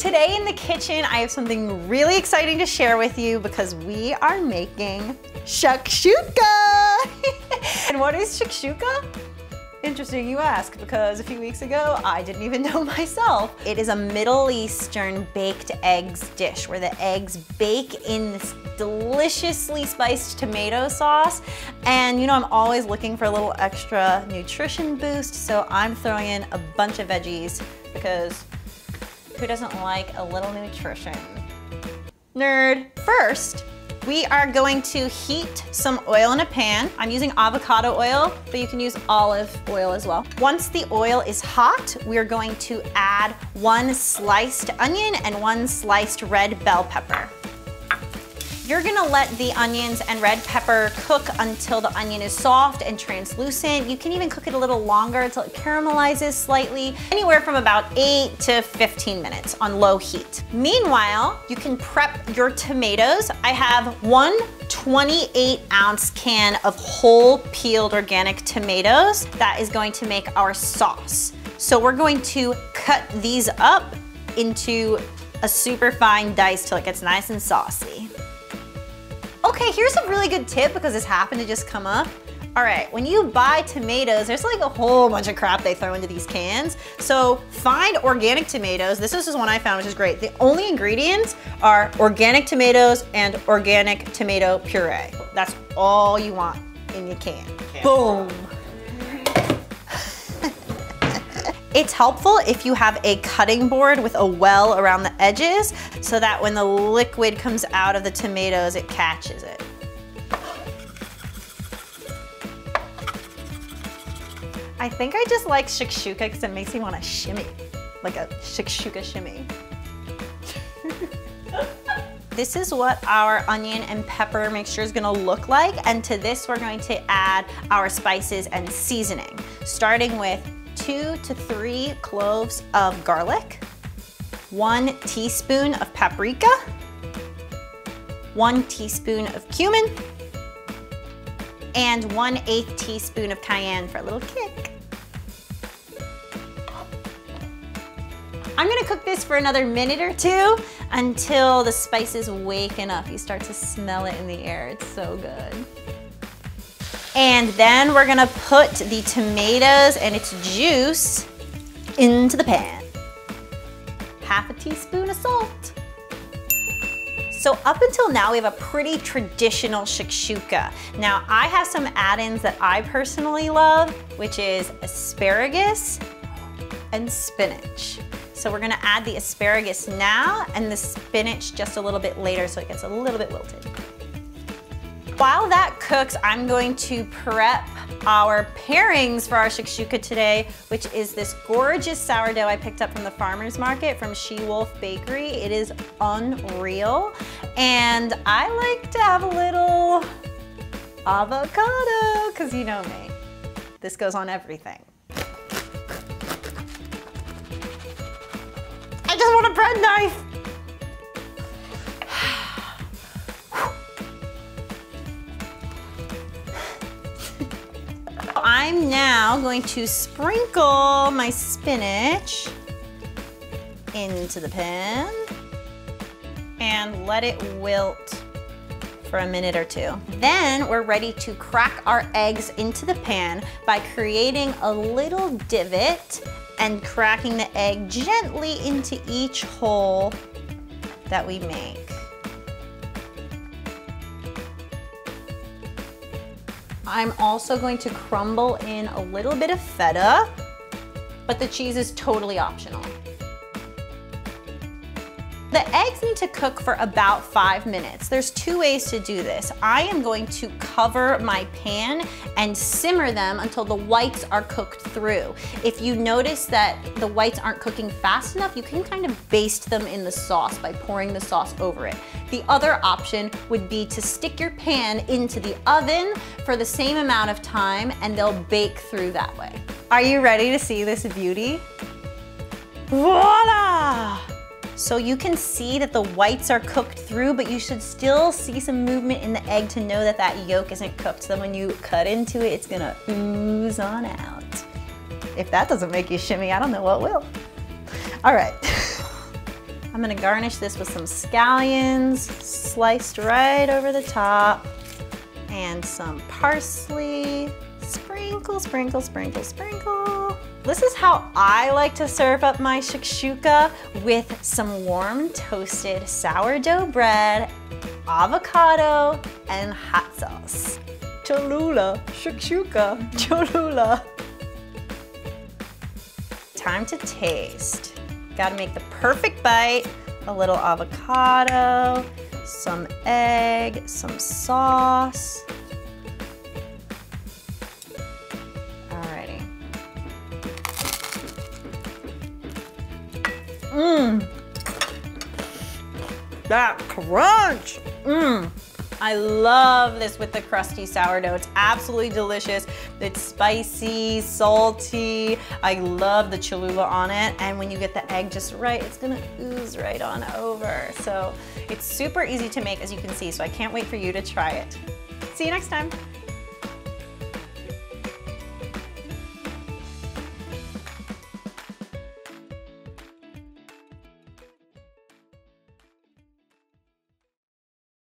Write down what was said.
Today in the kitchen, I have something really exciting to share with you because we are making shakshuka. And what is shakshuka? Interesting you ask, because a few weeks ago, I didn't even know myself. It is a Middle Eastern baked eggs dish where the eggs bake in this deliciously spiced tomato sauce. And you know, I'm always looking for a little extra nutrition boost, so I'm throwing in a bunch of veggies because who doesn't like a little nutrition? Nerd. First, we are going to heat some oil in a pan. I'm using avocado oil, but you can use olive oil as well. Once the oil is hot, we are going to add 1 sliced onion and 1 sliced red bell pepper. You're gonna let the onions and red pepper cook until the onion is soft and translucent. You can even cook it a little longer until it caramelizes slightly, anywhere from about 8 to 15 minutes on low heat. Meanwhile, you can prep your tomatoes. I have 1 28-ounce can of whole peeled organic tomatoes. That is going to make our sauce. So we're going to cut these up into a super fine dice till it gets nice and saucy. Okay, here's a really good tip because this happened to just come up. All right, when you buy tomatoes, there's like a whole bunch of crap they throw into these cans. So find organic tomatoes. This is just one I found, which is great. The only ingredients are organic tomatoes and organic tomato puree. That's all you want in your can. Boom. It's helpful if you have a cutting board with a well around the edges so that when the liquid comes out of the tomatoes, it catches it. I think I just like shakshuka because it makes me want to shimmy, like a shakshuka shimmy. This is what our onion and pepper mixture is gonna look like, and to this we're going to add our spices and seasoning, starting with 2 to 3 cloves of garlic, 1 teaspoon of paprika, 1 teaspoon of cumin, and 1/8 teaspoon of cayenne for a little kick. I'm gonna cook this for another minute or 2 until the spices waken up. You start to smell it in the air, it's so good. And then we're gonna put the tomatoes and its juice into the pan. 1/2 teaspoon of salt. So up until now, we have a pretty traditional shakshuka. Now, I have some add-ins that I personally love, which is asparagus and spinach. So we're gonna add the asparagus now and the spinach just a little bit later so it gets a little bit wilted. While that cooks, I'm going to prep our pairings for our shakshuka today, which is this gorgeous sourdough I picked up from the farmer's market from She-Wolf Bakery. It is unreal. And I like to have a little avocado, because you know me. This goes on everything. I just want a bread knife. I'm now going to sprinkle my spinach into the pan and let it wilt for a minute or 2. Then we're ready to crack our eggs into the pan by creating a little divot and cracking the egg gently into each hole that we make. I'm also going to crumble in a little bit of feta, but the cheese is totally optional. The eggs need to cook for about 5 minutes. There's 2 ways to do this. I am going to cover my pan and simmer them until the whites are cooked through. If you notice that the whites aren't cooking fast enough, you can kind of baste them in the sauce by pouring the sauce over it. The other option would be to stick your pan into the oven for the same amount of time and they'll bake through that way. Are you ready to see this beauty? Voila! So you can see that the whites are cooked through, but you should still see some movement in the egg to know that that yolk isn't cooked. So when you cut into it, it's gonna ooze on out. If that doesn't make you shimmy, I don't know what will. All right. I'm gonna garnish this with some scallions sliced right over the top and some parsley. Sprinkle, sprinkle, sprinkle, sprinkle. This is how I like to serve up my shakshuka, with some warm toasted sourdough bread, avocado, and hot sauce. Cholula, shakshuka, Cholula. Time to taste. Gotta make the perfect bite. A little avocado, some egg, some sauce. Alrighty. Mmm. That crunch. Mmm. I love this with the crusty sourdough. It's absolutely delicious. It's spicy, salty. I love the Cholula on it. And when you get the egg just right, it's gonna ooze right on over. So it's super easy to make, as you can see. So I can't wait for you to try it. See you next time.